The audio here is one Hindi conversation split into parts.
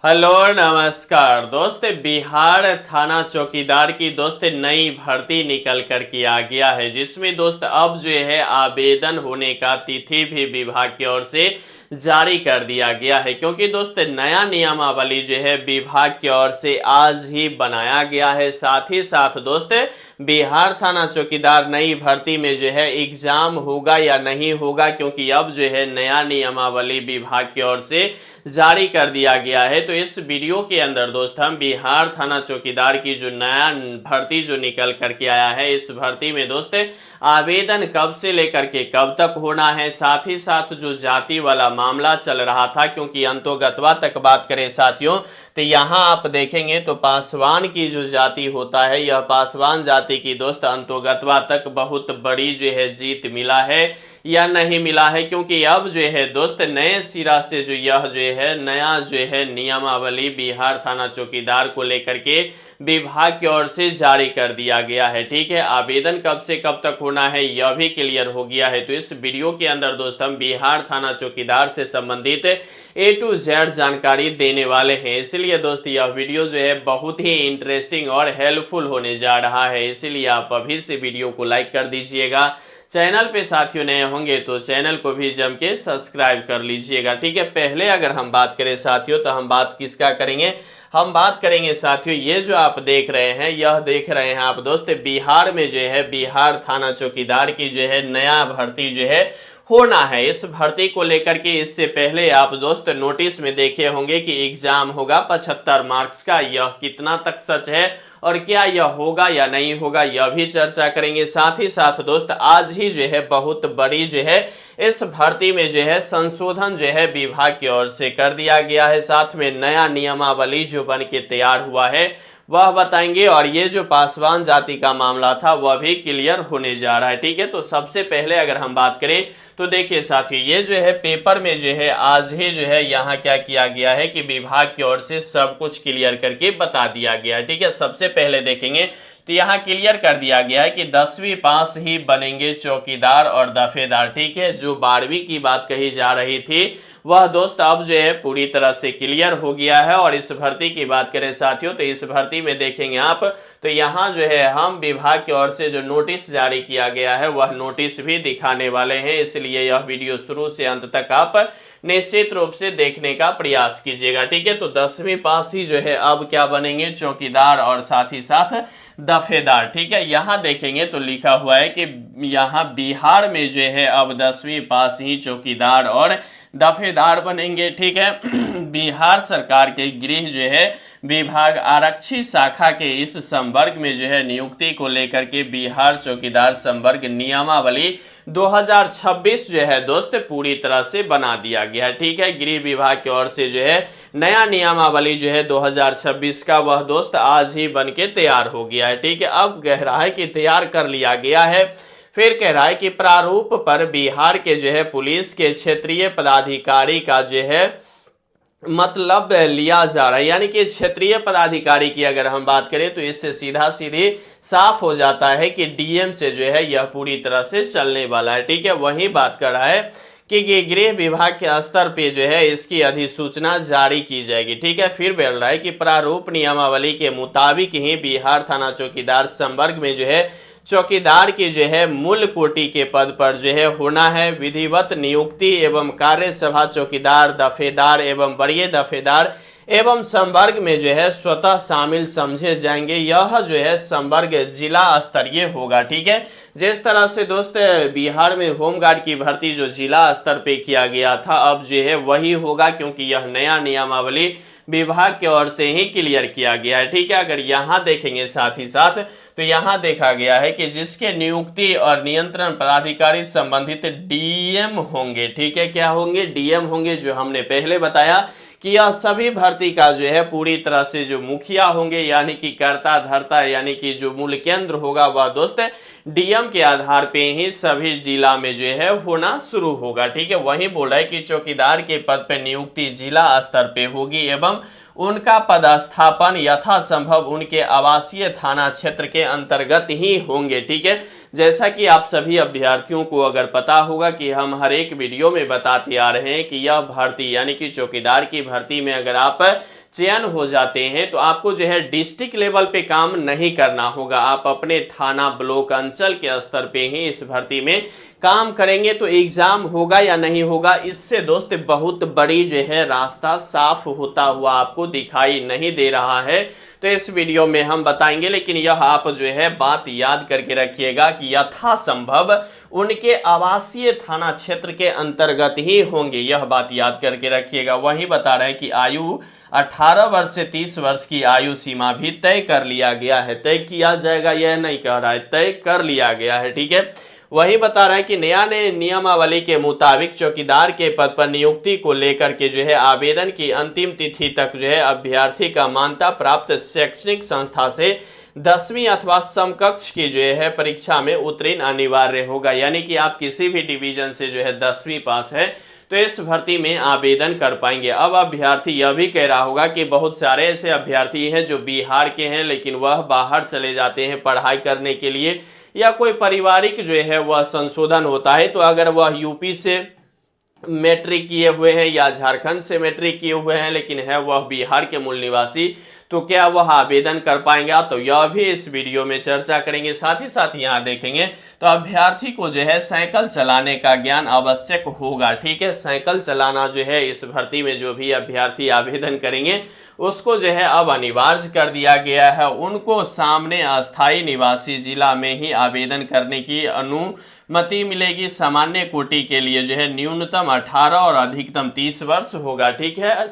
हेलो नमस्कार दोस्त। बिहार थाना चौकीदार की दोस्त नई भर्ती निकल कर के आ गया है, जिसमें दोस्त अब जो है आवेदन होने का तिथि भी विभाग की ओर से जारी कर दिया गया है। क्योंकि दोस्त नया नियमावली जो है विभाग की ओर से आज ही बनाया गया है। साथ ही साथ दोस्त बिहार थाना चौकीदार नई भर्ती में जो है एग्जाम होगा या नहीं होगा, क्योंकि अब जो है नया नियमावली विभाग की ओर से जारी कर दिया गया है। तो इस वीडियो के अंदर दोस्त हम बिहार थाना चौकीदार की जो नया भर्ती जो निकल करके आया है, इस भर्ती में दोस्त आवेदन कब से लेकर के कब तक होना है, साथ ही साथ जो जाति वाला मामला चल रहा था, क्योंकि अंतोगत्वा तक बात करें साथियों तो यहाँ आप देखेंगे तो पासवान की जो जाति होता है, यह पासवान जाति की दोस्त अंतोगत्वा तक बहुत बड़ी जो है जीत मिला है या नहीं मिला है। क्योंकि अब जो है दोस्त नए सिरा से जो यह जो है नया जो है नियमावली बिहार थाना चौकीदार को लेकर के विभाग की ओर से जारी कर दिया गया है। ठीक है, आवेदन कब से कब तक होना है यह भी क्लियर हो गया है। तो इस वीडियो के अंदर दोस्त हम बिहार थाना चौकीदार से संबंधित A to Z जानकारी देने वाले हैं। इसलिए दोस्त यह वीडियो जो है बहुत ही इंटरेस्टिंग और हेल्पफुल होने जा रहा है, इसीलिए आप अभी से वीडियो को लाइक कर दीजिएगा। चैनल पे साथियों नए होंगे तो चैनल को भी जम के सब्सक्राइब कर लीजिएगा। ठीक है, पहले अगर हम बात करें साथियों तो हम बात किसका करेंगे, हम बात करेंगे साथियों ये जो आप देख रहे हैं, यह देख रहे हैं आप दोस्त बिहार में जो है बिहार थाना चौकीदार की जो है नया भर्ती जो है होना है। इस भर्ती को लेकर के इससे पहले आप दोस्त नोटिस में देखे होंगे कि एग्जाम होगा 75 मार्क्स का। यह कितना तक सच है और क्या यह होगा या नहीं होगा यह भी चर्चा करेंगे। साथ ही साथ दोस्त आज ही जो है बहुत बड़ी जो है इस भर्ती में जो है संशोधन जो है विभाग की ओर से कर दिया गया है। साथ में नया नियमावली जो बन के तैयार हुआ है वह बताएंगे, और ये जो पासवान जाति का मामला था वह भी क्लियर होने जा रहा है। ठीक है, तो सबसे पहले अगर हम बात करें तो देखिए साथियों ये जो है पेपर में जो है आज ही जो है यहाँ क्या किया गया है कि विभाग की ओर से सब कुछ क्लियर करके बता दिया गया है। ठीक है, सबसे पहले देखेंगे तो यहाँ क्लियर कर दिया गया है कि 10वीं पास ही बनेंगे चौकीदार और दफेदार। ठीक है, जो 12वीं की बात कही जा रही थी वह दोस्त अब जो है पूरी तरह से क्लियर हो गया है। और इस भर्ती की बात करें साथियों तो इस भर्ती में देखेंगे आप तो यहाँ जो है हम विभाग की ओर से जो नोटिस जारी किया गया है वह नोटिस भी दिखाने वाले हैं, इसलिए यह वीडियो शुरू से अंत तक आप निश्चित रूप से देखने का प्रयास कीजिएगा। ठीक है, तो 10वीं पास ही जो है अब क्या बनेंगे चौकीदार और साथ ही साथ दफेदार। ठीक है, यहाँ देखेंगे तो लिखा हुआ है कि यहाँ बिहार में जो है अब 10वीं पास ही चौकीदार और दफेदार बनेंगे। ठीक है, बिहार सरकार के गृह जो है विभाग आरक्षी शाखा के इस संवर्ग में जो है नियुक्ति को लेकर के बिहार चौकीदार संवर्ग नियमावली 2026 जो है दोस्त पूरी तरह से बना दिया गया है। ठीक है, गृह विभाग की ओर से जो है नया नियमावली जो है 2026 का वह दोस्त आज ही बन के तैयार हो गया है। ठीक है, अब कह रहा है कि तैयार कर लिया गया है, फिर कह रहा है कि प्रारूप पर बिहार के जो है पुलिस के क्षेत्रीय पदाधिकारी का जो है मतलब लिया जा रहा है। यानी कि क्षेत्रीय पदाधिकारी की अगर हम बात करें तो इससे सीधा सीधी साफ हो जाता है कि डीएम से जो है यह पूरी तरह से चलने वाला है। ठीक है, वही बात कर रहा है कि गृह विभाग के स्तर पे जो है इसकी अधिसूचना जारी की जाएगी। ठीक है, फिर बोल रहा है कि प्रारूप नियमावली के मुताबिक ही बिहार थाना चौकीदार संवर्ग में जो है चौकीदार की जो है मूल कोटि के पद पर जो है होना है विधिवत नियुक्ति एवं कार्यसभा चौकीदार दफेदार एवं वरीय दफेदार एवं संवर्ग में जो है स्वतः शामिल समझे जाएंगे। यह जो है संवर्ग जिला स्तरीय होगा। ठीक है, जिस तरह से दोस्त बिहार में होमगार्ड की भर्ती जो जिला स्तर पे किया गया था अब जो है वही होगा, क्योंकि यह नया नियमावली विभाग की ओर से ही क्लियर किया गया है। ठीक है, अगर यहाँ देखेंगे साथ ही साथ तो यहाँ देखा गया है कि जिसके नियुक्ति और नियंत्रण पदाधिकारी संबंधित डीएम होंगे। ठीक है, क्या होंगे डीएम होंगे, जो हमने पहले बताया कि यह सभी भर्ती का जो है पूरी तरह से जो मुखिया होंगे यानी कि कर्ता धर्ता यानी कि जो मूल केंद्र होगा वह दोस्त डीएम के आधार पे ही सभी जिला में जो है होना शुरू होगा। ठीक है, वही बोल रहा है कि चौकीदार के पद पे नियुक्ति जिला स्तर पे होगी एवं उनका पदस्थापन यथासंभव उनके आवासीय थाना क्षेत्र के अंतर्गत ही होंगे। ठीक है, जैसा कि आप सभी अभ्यर्थियों को अगर पता होगा कि हम हर एक वीडियो में बताते आ रहे हैं कि यह भर्ती यानी कि चौकीदार की भर्ती में अगर आप चयन हो जाते हैं तो आपको जो है डिस्ट्रिक्ट लेवल पे काम नहीं करना होगा, आप अपने थाना, ब्लॉक, अंचल के स्तर पे ही इस भर्ती में काम करेंगे। तो एग्जाम होगा या नहीं होगा, इससे दोस्त बहुत बड़ी जो है रास्ता साफ होता हुआ आपको दिखाई नहीं दे रहा है। तो इस वीडियो में हम बताएंगे, लेकिन यह आप जो है बात याद करके रखिएगा कि यथासंभव उनके आवासीय थाना क्षेत्र के अंतर्गत ही होंगे, यह बात याद करके रखिएगा। वही बता रहे हैं कि आयु 18 वर्ष से 30 वर्ष की आयु सीमा भी तय कर लिया गया है। तय किया जाएगा यह नहीं कह रहा है, तय कर लिया गया है, ठीक है। वही बता रहा है कि नया नियमावली के मुताबिक चौकीदार के पद पर नियुक्ति को लेकर के जो है आवेदन की अंतिम तिथि तक जो है अभ्यर्थी का मान्यता प्राप्त शैक्षणिक संस्था से 10वीं अथवा समकक्ष की जो है परीक्षा में उत्तीर्ण अनिवार्य होगा। यानी कि आप किसी भी डिवीजन से जो है 10वीं पास है तो इस भर्ती में आवेदन कर पाएंगे। अब अभ्यर्थी यह भी कह रहा होगा कि बहुत सारे ऐसे अभ्यर्थी हैं जो बिहार के हैं लेकिन वह बाहर चले जाते हैं पढ़ाई करने के लिए, या कोई पारिवारिक जो है वह संशोधन होता है, तो अगर वह यूपी से मैट्रिक किए हुए हैं या झारखंड से मैट्रिक किए हुए हैं लेकिन है वह बिहार के मूल निवासी, तो क्या वह आवेदन कर पाएंगे? तो यह भी इस वीडियो में चर्चा करेंगे। साथ ही साथ यहाँ देखेंगे तो अभ्यर्थी को जो है साइकिल चलाने का ज्ञान आवश्यक होगा, ठीक है। साइकिल चलाना जो है इस भर्ती में जो भी अभ्यर्थी आवेदन करेंगे उसको जो है अब अनिवार्य कर दिया गया है। उनको सामने अस्थायी निवासी जिला में ही आवेदन करने की अनुमति मिलेगी। सामान्य कोटि के लिए जो है न्यूनतम 18 और अधिकतम 30 वर्ष होगा, ठीक है।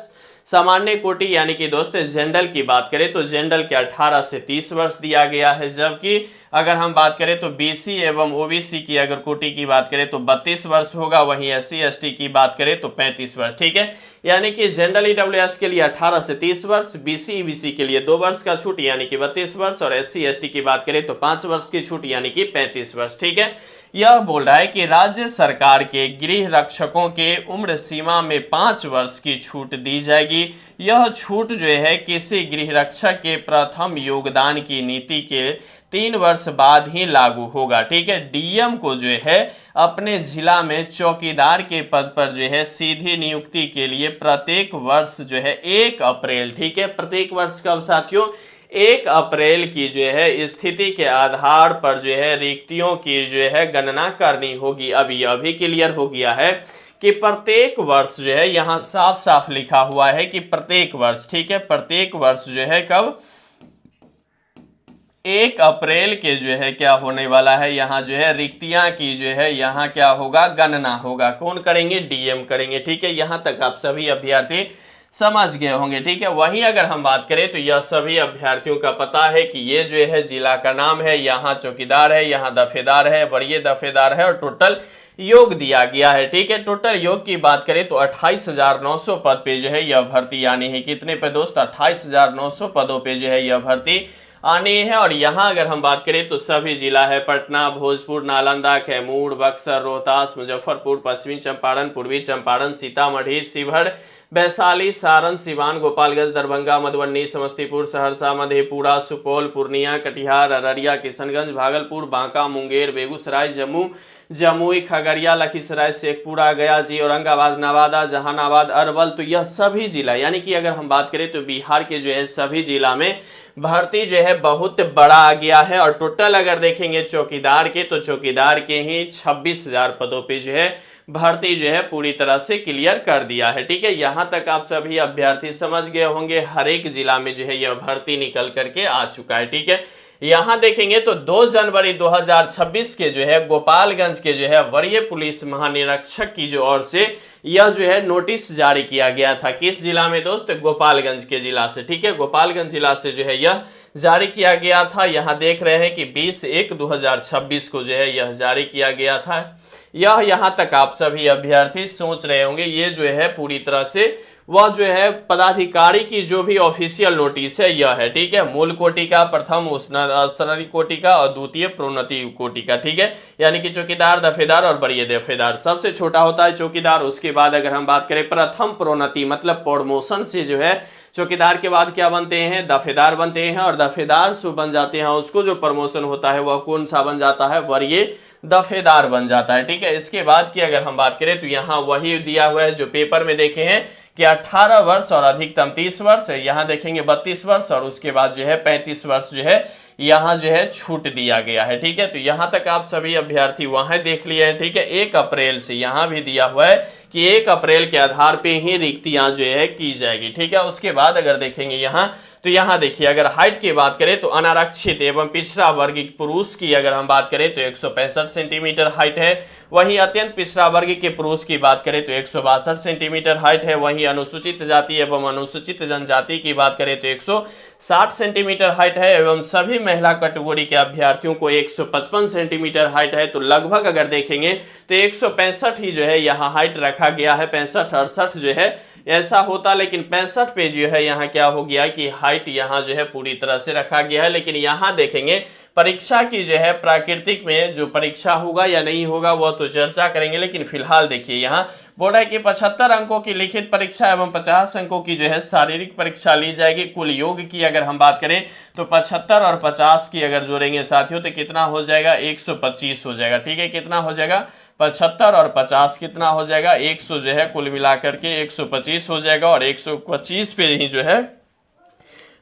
सामान्य कोटि यानी कि दोस्त जनरल की बात करें तो जनरल के 18 से 30 वर्ष दिया गया है, जबकि अगर हम बात करें तो बीसी एवं ओबीसी की अगर कोटि की बात करें तो 32 वर्ष होगा, वहीं एससी एसटी की बात करें तो 35 वर्ष, ठीक है। यानी कि जनरल ईडब्ल्यूएस के लिए 18 से 30 वर्ष, बीसी ईबीसी के लिए 2 वर्ष का छूट यानी कि 32 वर्ष, और एससी एसटी की बात करें तो 5 वर्ष की छूट यानी कि 35 वर्ष, ठीक है। यह बोल रहा है कि राज्य सरकार के गृह रक्षकों के उम्र सीमा में 5 वर्ष की छूट दी जाएगी। यह छूट जो है किसी गृह रक्षक के प्रथम योगदान की नीति के 3 वर्ष बाद ही लागू होगा, ठीक है। डीएम को जो है अपने जिला में चौकीदार के पद पर जो है सीधी नियुक्ति के लिए प्रत्येक वर्ष जो है 1 अप्रैल, ठीक है, प्रत्येक वर्ष कब साथियों? 1 अप्रैल की जो है स्थिति के आधार पर जो है रिक्तियों की जो है गणना करनी होगी। अब यह भी क्लियर हो गया है कि प्रत्येक वर्ष जो है यहाँ साफ साफ लिखा हुआ है कि प्रत्येक वर्ष, ठीक है, प्रत्येक वर्ष जो है कब? 1 अप्रैल के जो है क्या होने वाला है, यहाँ जो है रिक्तियां की जो है यहाँ क्या होगा? गणना होगा। कौन करेंगे? डीएम करेंगे, ठीक है। यहाँ तक आप सभी अभ्यर्थी समझ गए होंगे, ठीक है। वहीं अगर हम बात करें तो यह सभी अभ्यर्थियों का पता है कि ये जो है जिला का नाम है, यहाँ चौकीदार है, यहाँ दफेदार है, वरीय दफेदार है, और टोटल योग दिया गया है, ठीक है। टोटल योग की बात करें तो 28,900 पद पे जो है यह भर्ती आनी है। कितने पे दोस्त? 28,900 पदों पे जो है यह भर्ती आनी है। और यहाँ अगर हम बात करें तो सभी जिला है पटना, भोजपुर, नालंदा, कैमूर, बक्सर, रोहतास, मुजफ्फरपुर, पश्चिमी चंपारण, पूर्वी चंपारण, सीतामढ़ी, शिवहर, वैशाली, सारण, सिवान, गोपालगंज, दरभंगा, मधुबनी, समस्तीपुर, सहरसा, मधेपुरा, सुपौल, पूर्णिया, कटिहार, अररिया, किशनगंज, भागलपुर, बांका, मुंगेर, बेगूसराय, जमुई, खगड़िया, लखीसराय, शेखपुरा, गया जी, औरंगाबाद, नवादा, जहानाबाद, अरवल, तो यह सभी जिला, यानी कि अगर हम बात करें तो बिहार के जो है सभी जिला में भर्ती जो है बहुत बड़ा आ गया है। और टोटल अगर देखेंगे चौकीदार के तो चौकीदार के ही 26,000 पदों पे जो है भर्ती जो है पूरी तरह से क्लियर कर दिया है, ठीक है। यहां तक आप सभी अभ्यर्थी समझ गए होंगे, हर एक जिला में जो है यह भर्ती निकल करके आ चुका है, ठीक है। यहां देखेंगे तो 2 जनवरी 2026 के जो है गोपालगंज के जो है वरीय पुलिस महानिरीक्षक की जो ओर से यह जो है नोटिस जारी किया गया था। किस जिला में दोस्त? गोपालगंज के जिला से, ठीक है। गोपालगंज जिला से जो है यह जारी किया गया था। यहां देख रहे हैं कि 20/1/2026 को जो है यह जारी किया गया था। यह यहां तक आप सभी अभ्यर्थी सोच रहे होंगे ये जो है पूरी तरह से वह जो है पदाधिकारी की जो भी ऑफिशियल नोटिस है यह है, ठीक है। मूल कोटि का, प्रथम स्तरीय कोटि का और द्वितीय प्रोन्नति कोटि का, ठीक है। यानी कि चौकीदार, दफेदार और वरीय दफेदार। सबसे छोटा होता है चौकीदार, उसके बाद अगर हम बात करें प्रथम प्रोन्नति मतलब प्रमोशन से जो है चौकीदार के बाद क्या बनते हैं? दफेदार बनते हैं, और दफेदार जो बन जाते हैं उसको जो प्रमोशन होता है वह कौन सा बन जाता है? वरीय दफेदार बन जाता है, ठीक है। इसके बाद की अगर हम बात करें तो यहाँ वही दिया हुआ है जो पेपर में देखे हैं कि 18 वर्ष और अधिकतम 30 वर्ष, यहाँ देखेंगे 32 वर्ष और उसके बाद जो है 35 वर्ष जो है यहाँ जो है छूट दिया गया है। ठीक है, तो यहाँ तक आप सभी अभ्यर्थी वहां देख लिए हैं। ठीक है, 1 अप्रैल से यहाँ भी दिया हुआ है कि 1 अप्रैल के आधार पे ही रिक्तियां जो है की जाएगी। ठीक है, उसके बाद अगर देखेंगे यहाँ तो यहाँ देखिए अगर हाइट की बात करें तो अनारक्षित एवं पिछड़ा वर्ग पुरुष की अगर हम बात करें तो 165 सेंटीमीटर हाइट है। वहीं अत्यंत पिछड़ा वर्ग के पुरुष की बात करें तो 162 सेंटीमीटर हाइट है। वहीं अनुसूचित जाति एवं अनुसूचित जनजाति की बात करें तो 160 सेंटीमीटर हाइट है एवं सभी महिला कैटेगरी के अभ्यर्थियों को 155 सेंटीमीटर हाइट है। तो लगभग अगर देखेंगे तो 165 ही जो है यहाँ हाइट रखा गया है, 65 68 जो है ऐसा होता, लेकिन 65 पे जो है यहाँ क्या हो गया कि हाइट यहाँ जो है पूरी तरह से रखा गया है। लेकिन यहाँ देखेंगे परीक्षा की जो है प्राकृतिक में जो परीक्षा होगा या नहीं होगा वह तो चर्चा करेंगे, लेकिन फिलहाल देखिए यहाँ बोर्ड है कि 75 अंकों की लिखित परीक्षा एवं 50 अंकों की जो है शारीरिक परीक्षा ली जाएगी। कुल योग की अगर हम बात करें तो 75 और 50 की अगर जोड़ेंगे साथियों तो कितना हो जाएगा, 125 हो जाएगा। ठीक है, कितना हो जाएगा, 75 और 50 कितना हो जाएगा, 100 जो है कुल मिलाकर के 125 हो जाएगा और 125 पे ही जो है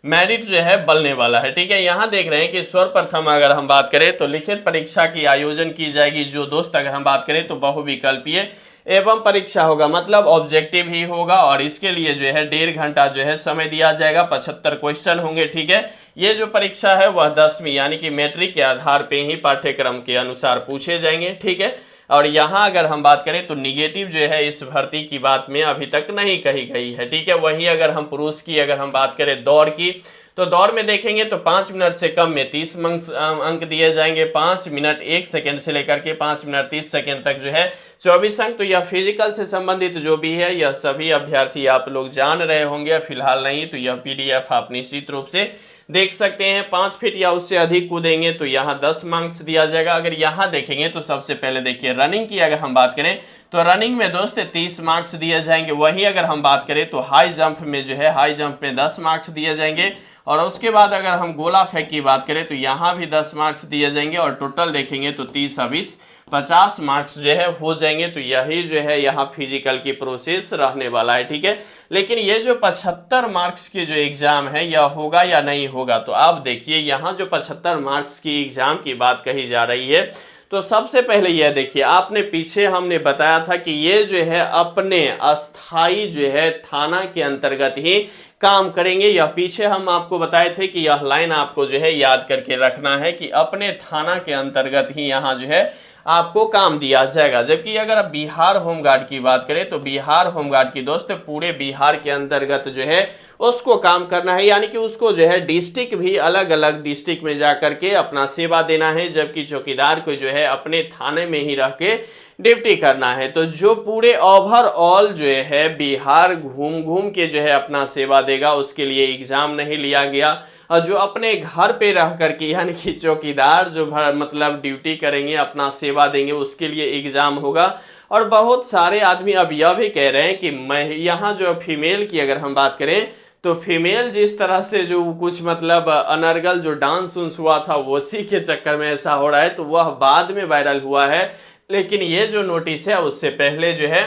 मेरिट जो है बनने वाला है। ठीक है, यहाँ देख रहे हैं कि सर्वप्रथम अगर हम बात करें तो लिखित परीक्षा की आयोजन की जाएगी। जो दोस्त अगर हम बात करें तो बहुविकल्पीय एवं परीक्षा होगा, मतलब ऑब्जेक्टिव ही होगा और इसके लिए जो है 1.5 घंटा जो है समय दिया जाएगा। 75 क्वेश्चन होंगे। ठीक है, ये जो परीक्षा है वह 10वीं यानी कि मैट्रिक के आधार पे ही पाठ्यक्रम के अनुसार पूछे जाएंगे। ठीक है, और यहाँ अगर हम बात करें तो निगेटिव जो है इस भर्ती की बात में अभी तक नहीं कही गई है। ठीक है, वहीं अगर हम पुरुष की अगर हम बात करें दौड़ की तो दौड़ में देखेंगे तो 5 मिनट से कम में 30 अंक दिए जाएंगे। 5 मिनट 1 सेकेंड से लेकर के 5 मिनट 30 सेकेंड तक जो है 24 अंक। तो यह फिजिकल से संबंधित जो भी है यह सभी अभ्यर्थी आप लोग जान रहे होंगे, फिलहाल नहीं तो यह PDF आप निश्चित रूप से देख सकते हैं। 5 फीट या उससे अधिक कूदेंगे तो यहाँ 10 मार्क्स दिया जाएगा। अगर यहाँ देखेंगे तो सबसे पहले देखिए रनिंग की अगर हम बात करें तो रनिंग में दोस्त 30 मार्क्स दिए जाएंगे। वही अगर हम बात करें तो हाई जंप में जो है हाई जंप में 10 मार्क्स दिए जाएंगे और उसके बाद अगर हम गोला फेंक की बात करें तो यहाँ भी 10 मार्क्स दिए जाएंगे और टोटल देखेंगे तो 30 और 20 50 मार्क्स जो है हो जाएंगे। तो यही जो है यहाँ फिजिकल की प्रोसेस रहने वाला है। ठीक है, लेकिन ये जो 75 मार्क्स की जो एग्जाम है यह होगा या नहीं होगा, तो आप देखिए यहाँ जो 75 मार्क्स की एग्जाम की बात कही जा रही है तो सबसे पहले यह देखिए आपने पीछे हमने बताया था कि ये जो है अपने अस्थाई जो है थाना के अंतर्गत ही काम करेंगे। यह पीछे हम आपको बताए थे कि यह लाइन आपको जो है याद करके रखना है कि अपने थाना के अंतर्गत ही यहाँ जो है आपको काम दिया जाएगा। जबकि अगर आप बिहार होमगार्ड की बात करें तो बिहार होमगार्ड की दोस्त पूरे बिहार के अंतर्गत जो है उसको काम करना है, यानी कि उसको जो है डिस्ट्रिक्ट भी अलग अलग डिस्ट्रिक्ट में जा करके अपना सेवा देना है, जबकि चौकीदार को जो है अपने थाने में ही रह के ड्यूटी करना है। तो जो पूरे ओवरऑल जो है बिहार घूम घूम के जो है अपना सेवा देगा उसके लिए एग्जाम नहीं लिया गया। और जो अपने घर पे रह करके यानी कि चौकीदार जो मतलब ड्यूटी करेंगे अपना सेवा देंगे उसके लिए एग्जाम होगा। और बहुत सारे आदमी अब यह भी कह रहे हैं कि मैं यहाँ जो फीमेल की अगर हम बात करें तो फीमेल जिस तरह से जो कुछ मतलब अनर्गल जो डांस उन्स हुआ था उसी के चक्कर में ऐसा हो रहा है, तो वह बाद में वायरल हुआ है। लेकिन ये जो नोटिस है उससे पहले जो है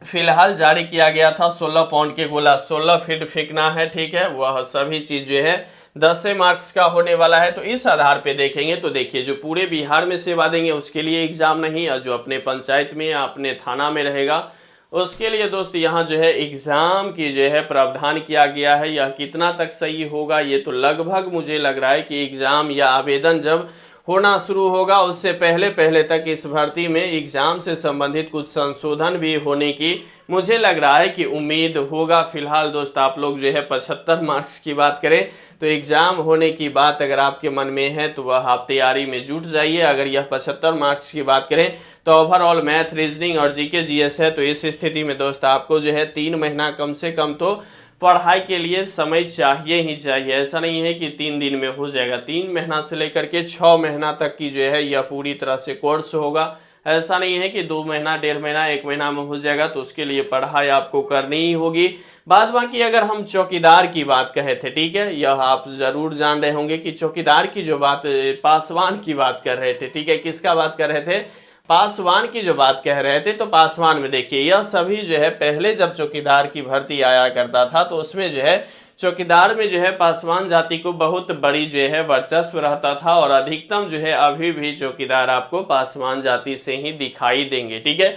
फिलहाल जारी किया गया था। 16 पाउंड के गोला 16 फीट फेंकना है। ठीक है, वह सभी चीज जो है 10 मार्क्स का होने वाला है। तो इस आधार पे देखेंगे तो देखिए जो पूरे बिहार में सेवा देंगे उसके लिए एग्जाम नहीं, और जो अपने पंचायत में या अपने थाना में रहेगा उसके लिए दोस्त यहाँ जो है एग्जाम की जो है प्रावधान किया गया है। यह कितना तक सही होगा ये तो लगभग मुझे लग रहा है कि एग्जाम या आवेदन जब होना शुरू होगा उससे पहले तक इस भर्ती में एग्जाम से संबंधित कुछ संशोधन भी होने की मुझे लग रहा है कि उम्मीद होगा। फिलहाल दोस्त आप लोग जो है 75 मार्क्स की बात करें तो एग्जाम होने की बात अगर आपके मन में है तो वह आप तैयारी में जुट जाइए। अगर यह 75 मार्क्स की बात करें तो ओवरऑल मैथ रीजनिंग और जीके जीएस है, तो इस स्थिति में दोस्त आपको जो है 3 महीना कम से कम तो पढ़ाई के लिए समय चाहिए ही चाहिए। ऐसा नहीं है कि 3 दिन में हो जाएगा, 3 महीना से लेकर के 6 महीना तक की जो है यह पूरी तरह से कोर्स होगा। ऐसा नहीं है कि 2 महीना 1.5 महीना 1 महीना में हो जाएगा, तो उसके लिए पढ़ाई आपको करनी ही होगी। बाद बाकी अगर हम चौकीदार की बात कहे थे, ठीक है, यह आप जरूर जान रहे होंगे कि चौकीदार की जो बात पासवान की बात कर रहे थे। ठीक है, किसका बात कर रहे थे, पासवान की जो बात कह रहे थे, तो पासवान में देखिए यह सभी जो है पहले जब चौकीदार की भर्ती आया करता था तो उसमें जो है चौकीदार में जो है पासवान जाति को बहुत बड़ी जो है वर्चस्व रहता था, और अधिकतम जो है अभी भी चौकीदार आपको पासवान जाति से ही दिखाई देंगे। ठीक है,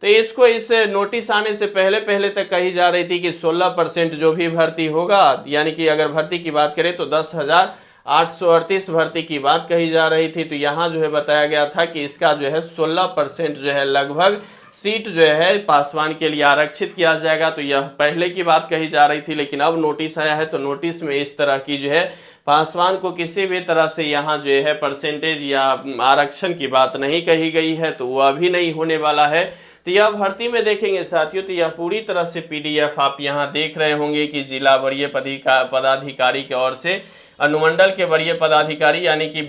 तो इसको इस नोटिस आने से पहले पहले तक कही जा रही थी कि 16% जो भी भर्ती होगा, यानी कि अगर भर्ती की बात करें तो 10,838 भर्ती की बात कही जा रही थी। तो यहाँ जो है बताया गया था कि इसका जो है 16% जो है लगभग सीट जो है पासवान के लिए आरक्षित किया जाएगा। तो यह पहले की बात कही जा रही थी, लेकिन अब नोटिस आया है तो नोटिस में इस तरह की जो है पासवान को किसी भी तरह से यहाँ जो है परसेंटेज या आरक्षण की बात नहीं कही गई है, तो वह अभी नहीं होने वाला है। तो यह भर्ती में देखेंगे साथियों, तो यह पूरी तरह से पीडीएफ आप यहाँ देख रहे होंगे कि जिला वरीय पदाधिकारी की ओर से अनुमंडल के वरीय पदाधिकारी यानी कि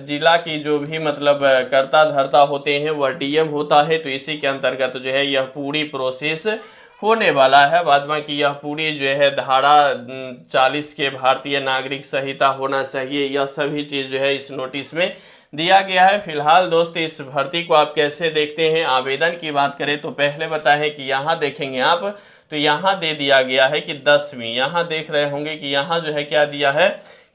जिला की जो भी मतलब कर्ता धर्ता होते हैं वह डीएम होता है। तो इसी के अंतर्गत जो है यह पूरी प्रोसेस होने वाला है। बाद में कि यह पूरी जो है धारा 40 के भारतीय नागरिक संहिता होना चाहिए, यह सभी चीज जो है इस नोटिस में दिया गया है। फिलहाल दोस्त इस भर्ती को आप कैसे देखते हैं? आवेदन की बात करें तो पहले बताएं कि यहाँ देखेंगे आप, तो यहाँ दे दिया गया है कि 10वीं, यहाँ देख रहे होंगे कि यहाँ जो है क्या दिया है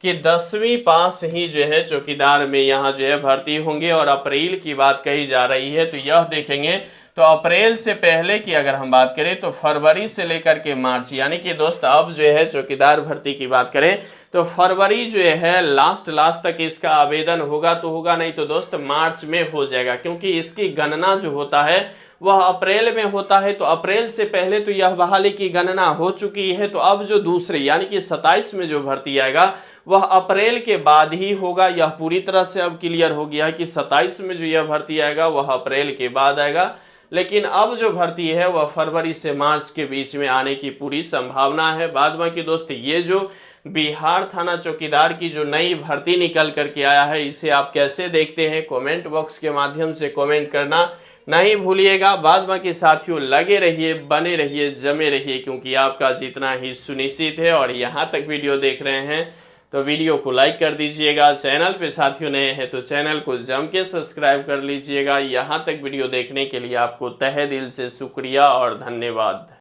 कि 10वीं पास ही जो है चौकीदार में यहाँ जो है भर्ती होंगे। और अप्रैल की बात कही जा रही है, तो यह देखेंगे तो अप्रैल से पहले की अगर हम बात करें तो फरवरी से लेकर के मार्च, यानी कि दोस्त अब जो है चौकीदार भर्ती की बात करें तो फरवरी जो है लास्ट तक इसका आवेदन होगा, तो होगा नहीं तो दोस्त मार्च में हो जाएगा, क्योंकि इसकी गणना जो होता है वह अप्रैल में होता है। तो अप्रैल से पहले तो यह बहाली की गणना हो चुकी है, तो अब जो दूसरे यानी कि 27 में जो भर्ती आएगा वह अप्रैल के बाद ही होगा। यह पूरी तरह से अब क्लियर हो गया है कि 27 में जो यह भर्ती आएगा वह अप्रैल के बाद आएगा, लेकिन अब जो भर्ती है वह फरवरी से मार्च के बीच में आने की पूरी संभावना है। बाद बाकी दोस्त ये जो बिहार थाना चौकीदार की जो नई भर्ती निकल करके आया है, इसे आप कैसे देखते हैं? कमेंट बॉक्स के माध्यम से कमेंट करना नहीं भूलिएगा। बाद बाकी साथियों लगे रहिए, बने रहिए, जमे रहिए, क्योंकि आपका जीतना ही सुनिश्चित है। और यहाँ तक वीडियो देख रहे हैं तो वीडियो को लाइक कर दीजिएगा। चैनल पे साथियों नए हैं तो चैनल को जम के सब्सक्राइब कर लीजिएगा। यहाँ तक वीडियो देखने के लिए आपको तहे दिल से शुक्रिया और धन्यवाद।